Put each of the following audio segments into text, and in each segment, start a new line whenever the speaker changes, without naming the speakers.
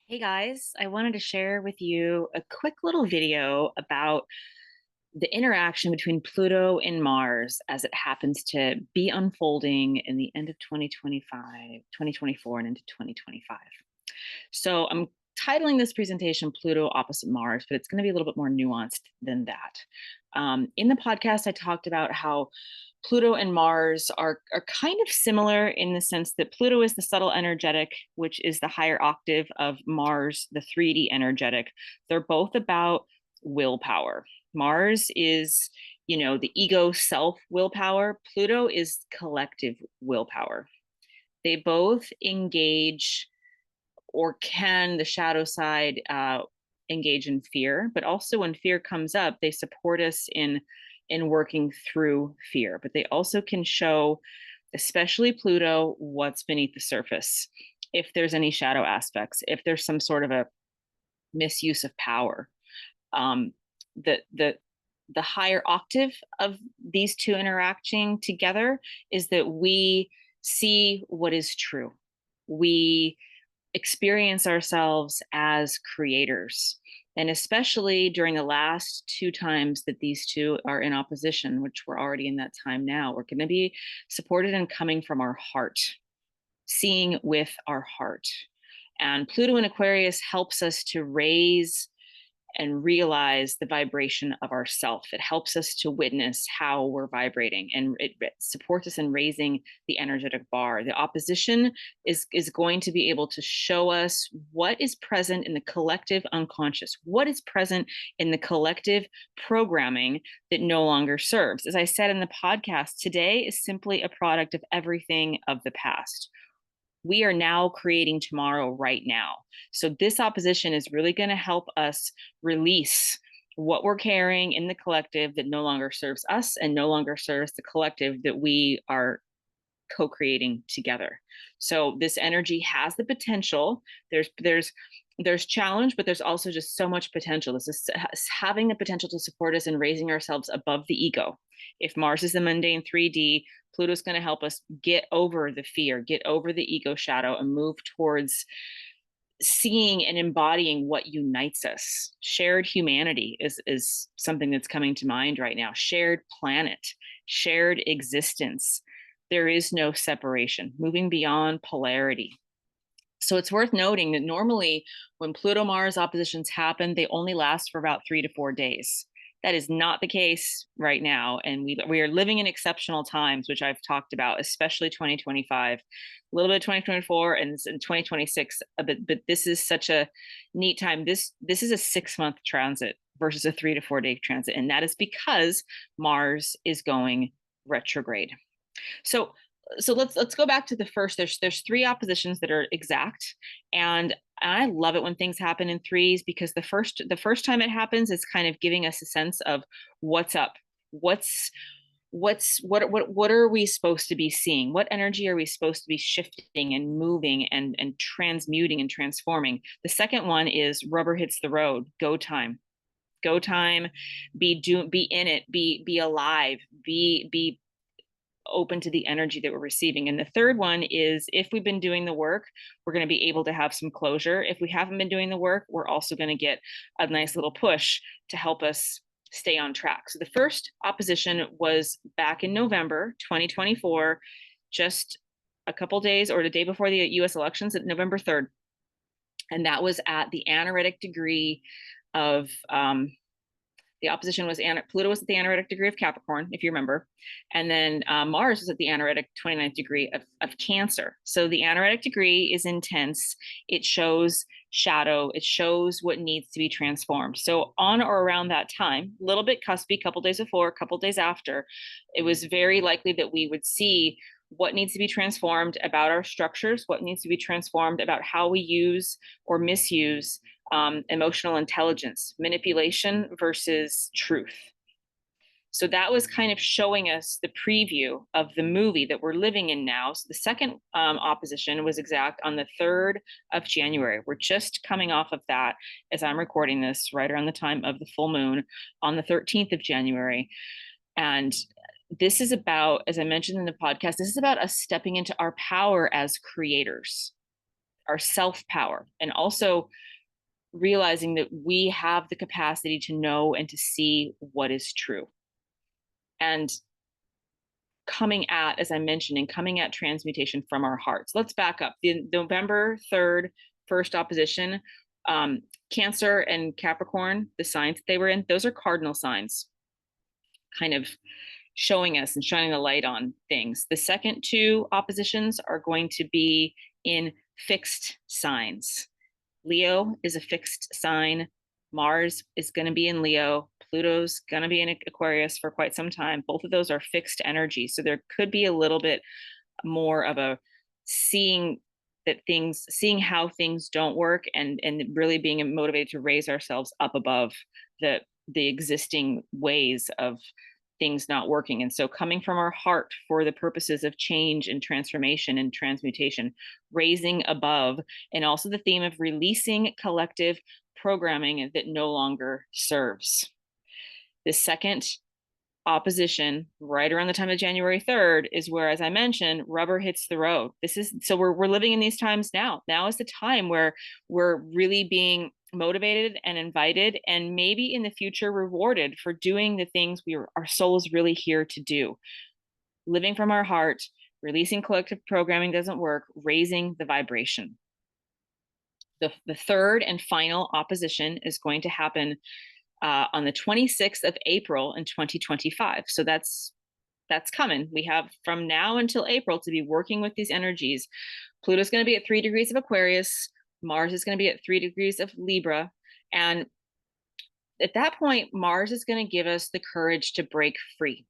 Hey guys, I wanted to share with you a quick little video about the interaction between Pluto and Mars as it happens to be unfolding in the end of 2025, 2024, and into 2025. So I'm titling this presentation Pluto opposite Mars, but it's going to be a little bit more nuanced than that. In the podcast, I talked about how Pluto and Mars are kind of similar in the sense that Pluto is the subtle energetic, which is the higher octave of Mars, the 3D energetic. They're both about willpower. Mars is, the ego self willpower. Pluto is collective willpower. They both engage, or can the shadow side engage in fear, but also when fear comes up, they support us in working through fear, but they also can show, especially Pluto, what's beneath the surface, if there's any shadow aspects, if there's some sort of a misuse of power. um, the higher octave of these two interacting together is that we see what is true. We experience ourselves as creators. And especially during the last two times that these two are in opposition, which we're already in that time now, we're going to be supported and coming from our heart, seeing with our heart. And Pluto in Aquarius helps us to raise and realize the vibration of ourself. It helps us to witness how we're vibrating, and it supports us in raising the energetic bar. The opposition is going to be able to show us what is present in the collective unconscious, what is present in the collective programming that no longer serves. As I said in the podcast, today is simply a product of everything of the past. We are now creating tomorrow right now. So this opposition is really going to help us release what we're carrying in the collective that no longer serves us and no longer serves the collective that we are co-creating together. So this energy has the potential. There's challenge, but there's also just so much potential. This is having the potential to support us in raising ourselves above the ego. If Mars is the mundane 3D, Pluto's going to help us get over the fear, get over the ego shadow, and move towards seeing and embodying what unites us. Shared humanity is something that's coming to mind right now. Shared planet, shared existence. There is no separation, moving beyond polarity. So it's worth noting that normally when Pluto Mars oppositions happen, they only last for about 3 to 4 days. That is not the case right now. And we are living in exceptional times, which I've talked about, especially 2025, a little bit of 2024 and 2026. But this is such a neat time. This is a 6-month transit versus a 3 to 4 day transit. And that is because Mars is going retrograde. So let's go back to the first. There's three oppositions that are exact, and I love it when things happen in threes, because the first time it happens is kind of giving us a sense of what's up, what are we supposed to be seeing, what energy are we supposed to be shifting and moving and transmuting and transforming. The second one is rubber hits the road, go time. Go time, be in it, be alive, be open to the energy that we're receiving. And the third one is, if we've been doing the work, we're going to be able to have some closure. If we haven't been doing the work, we're also going to get a nice little push to help us stay on track. So the first opposition was back in November 2024, just a couple days or the day before the US elections, at November 3rd. And that was at the anaretic degree of the opposition was Pluto was at the anaretic degree of Capricorn, if you remember. And then Mars was at the anaretic 29th degree of Cancer. So the anaretic degree is intense. It shows shadow. It shows what needs to be transformed. So on or around that time, a little bit cuspy, couple days before, a couple days after, it was very likely that we would see what needs to be transformed about our structures, what needs to be transformed about how we use or misuse emotional intelligence, manipulation versus truth. So that was kind of showing us the preview of the movie that we're living in now. So the second opposition was exact on the 3rd of January. We're just coming off of that as I'm recording this, right around the time of the full moon on the 13th of January. And this is about, as I mentioned in the podcast, this is about us stepping into our power as creators, our self power, and also realizing that we have the capacity to know and to see what is true. And coming at, as I mentioned, and coming at transmutation from our hearts. Let's back up. The November 3rd, first opposition, Cancer and Capricorn, the signs that they were in, those are cardinal signs, kind of showing us and shining a light on things. The second two oppositions are going to be in fixed signs. Leo is a fixed sign. Mars is going to be in Leo. Pluto's going to be in Aquarius for quite some time. Both of those are fixed energy. So there could be a little bit more of a seeing how things don't work, and really being motivated to raise ourselves up above the existing ways of things not working. And so coming from our heart for the purposes of change and transformation and transmutation, raising above, and also the theme of releasing collective programming that no longer serves. The second opposition, right around the time of January 3rd, is where, as I mentioned, rubber hits the road. We're living in these times now. Now is the time where we're really being motivated and invited, and maybe in the future rewarded for doing the things our soul is really here to do. Living from our heart, releasing collective programming doesn't work, raising the vibration. The third and final opposition is going to happen on the 26th of April in 2025. So that's coming. We have from now until April to be working with these energies. Pluto's going to be at 3 degrees of Aquarius. Mars is going to be at 3 degrees of Libra. And at that point, Mars is going to give us the courage to break free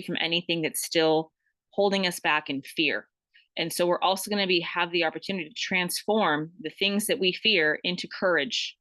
from anything that's still holding us back in fear. And so we're also going to have the opportunity to transform the things that we fear into courage,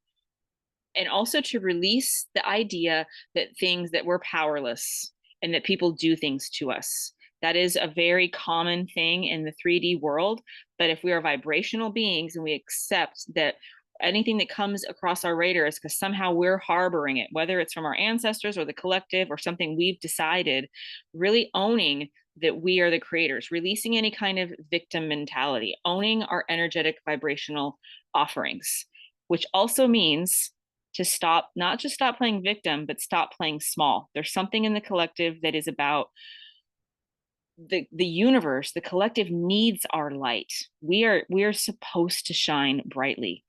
and also to release the idea that we're powerless and that people do things to us. That is a very common thing in the 3D world. But if we are vibrational beings and we accept that anything that comes across our radar is because somehow we're harboring it, whether it's from our ancestors or the collective or something we've decided, really owning that we are the creators, releasing any kind of victim mentality, owning our energetic vibrational offerings, which also means to not just stop playing victim, but stop playing small. There's something in the collective that is about the universe. The collective needs our light. We are supposed to shine brightly.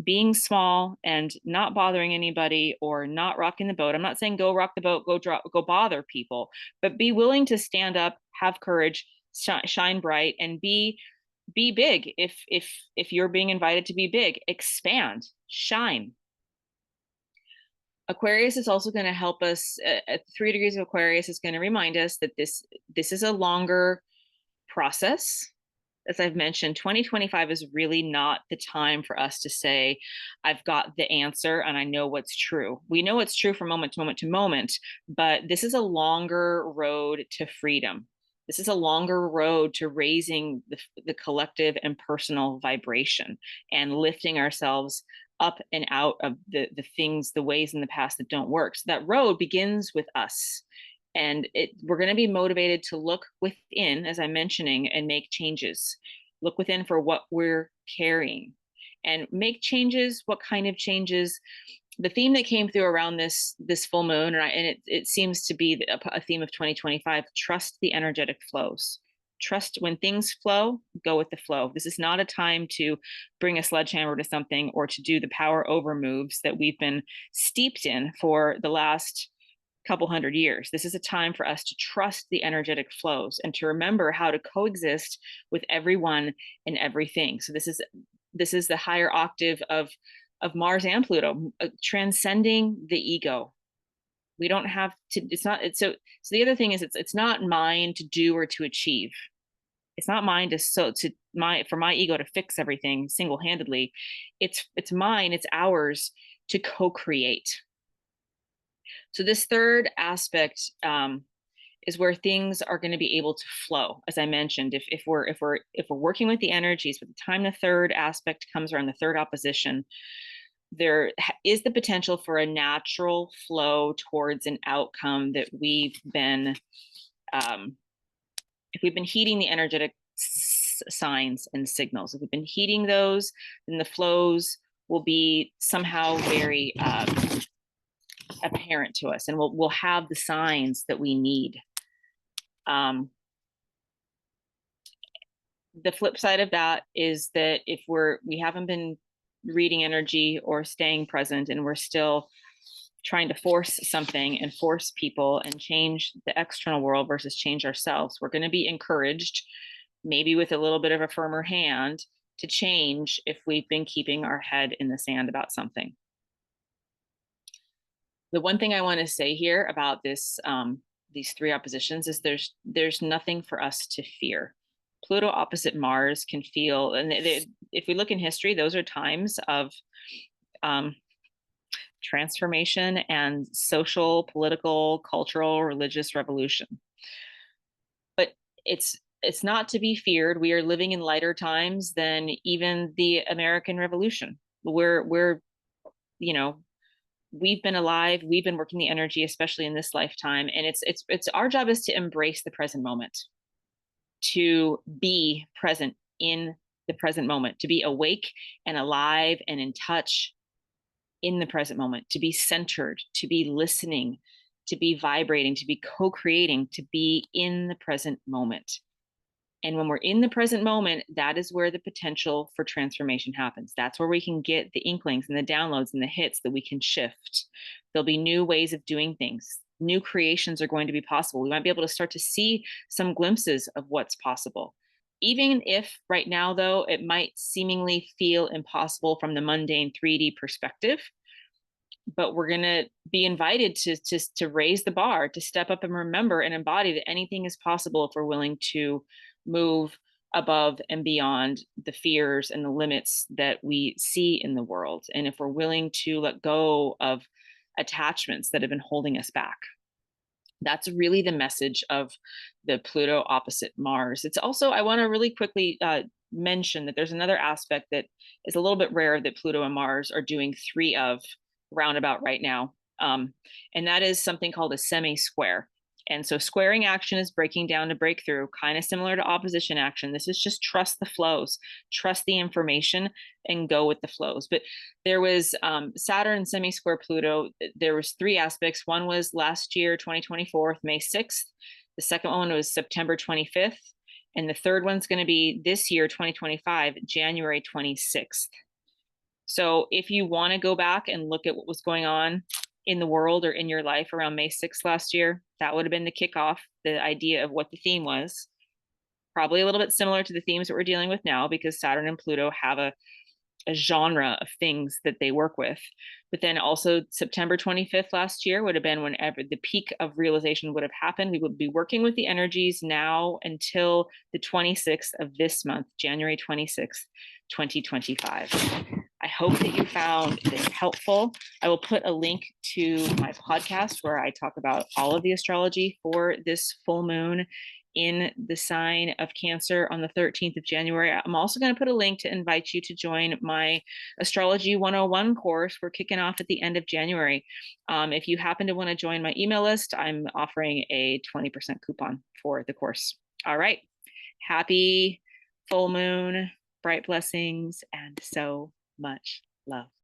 Being small and not bothering anybody or not rocking the boat. I'm not saying go rock the boat, go bother people, but be willing to stand up, have courage, shine bright, and be big. If you're being invited to be big, expand, shine. Aquarius is also going to help us at 3 degrees of Aquarius is going to remind us that this is a longer process. As I've mentioned, 2025 is really not the time for us to say, I've got the answer and I know what's true. We know what's true from moment to moment to moment, but this is a longer road to freedom. This is a longer road to raising the collective and personal vibration and lifting ourselves up and out of the ways in the past that don't work. So that road begins with us. And we're going to be motivated to look within, as I'm mentioning, and make changes. Look within for what we're carrying and make changes. What kind of changes? The theme that came through around this full moon, and it seems to be a theme of 2025, trust the energetic flows. Trust when things flow, go with the flow. This is not a time to bring a sledgehammer to something or to do the power over moves that we've been steeped in for the last couple hundred years. This is a time for us to trust the energetic flows and to remember how to coexist with everyone and everything. So this is the higher octave of Mars and Pluto, transcending the ego. We don't have to, so the other thing is it's not mine to do or to achieve. It's not mine for my ego to fix everything single-handedly. It's mine, it's ours to co-create. So this third aspect is where things are going to be able to flow. As I mentioned, if we're working with the energies, by the time the third aspect comes around, the third opposition, there is the potential for a natural flow towards an outcome that we've been, if we've been heeding the energetic signs and signals, if we've been heeding those, then the flows will be somehow very apparent to us, and we'll have the signs that we need. The flip side of that is that if we haven't been reading energy or staying present, and we're still trying to force something and force people and change the external world versus change ourselves, we're going to be encouraged, maybe with a little bit of a firmer hand, to change if we've been keeping our head in the sand about something. The one thing I want to say here about this, these three oppositions, is there's nothing for us to fear. Pluto opposite Mars can feel, and if we look in history, those are times of transformation and social, political, cultural, religious revolution. But it's not to be feared. We are living in lighter times than even the American Revolution. We're you know, we've been alive, we've been working the energy, especially in this lifetime, and it's our job is to embrace the present moment, to be present in the present moment, to be awake and alive and in touch in the present moment, to be centered, to be listening, to be vibrating, to be co-creating, to be in the present moment. And when we're in the present moment, that is where the potential for transformation happens. That's where we can get the inklings and the downloads and the hits that we can shift. There'll be new ways of doing things. New creations are going to be possible. We might be able to start to see some glimpses of what's possible. Even if right now, though, it might seemingly feel impossible from the mundane 3D perspective, but we're going to be invited to raise the bar, to step up and remember and embody that anything is possible if we're willing to move above and beyond the fears and the limits that we see in the world. And if we're willing to let go of attachments that have been holding us back. That's really the message of the Pluto opposite Mars. It's also, I want to really quickly mention that there's another aspect that is a little bit rare that Pluto and Mars are doing three of roundabout right now. And that is something called a semi-square. And so squaring action is breaking down to breakthrough, kind of similar to opposition action. This is just trust the flows, trust the information, and go with the flows. But there was Saturn semi-square Pluto. There was three aspects. One was last year, 2024, May 6th. The second one was September 25th. And the third one's going to be this year, 2025, January 26th. So if you want to go back and look at what was going on in the world or in your life around May 6th last year, that would have been the kickoff, the idea of what the theme was. Probably a little bit similar to the themes that we're dealing with now, because Saturn and Pluto have a genre of things that they work with. But then also September 25th last year would have been whenever the peak of realization would have happened. We would be working with the energies now until the 26th of this month, January 26th, 2025. I hope that you found this helpful. I will put a link to my podcast where I talk about all of the astrology for this full moon in the sign of Cancer on the 13th of January. I'm also going to put a link to invite you to join my Astrology 101 course. We're kicking off at the end of January. If you happen to want to join my email list, I'm offering a 20% coupon for the course. All right. Happy full moon, bright blessings, and so much love.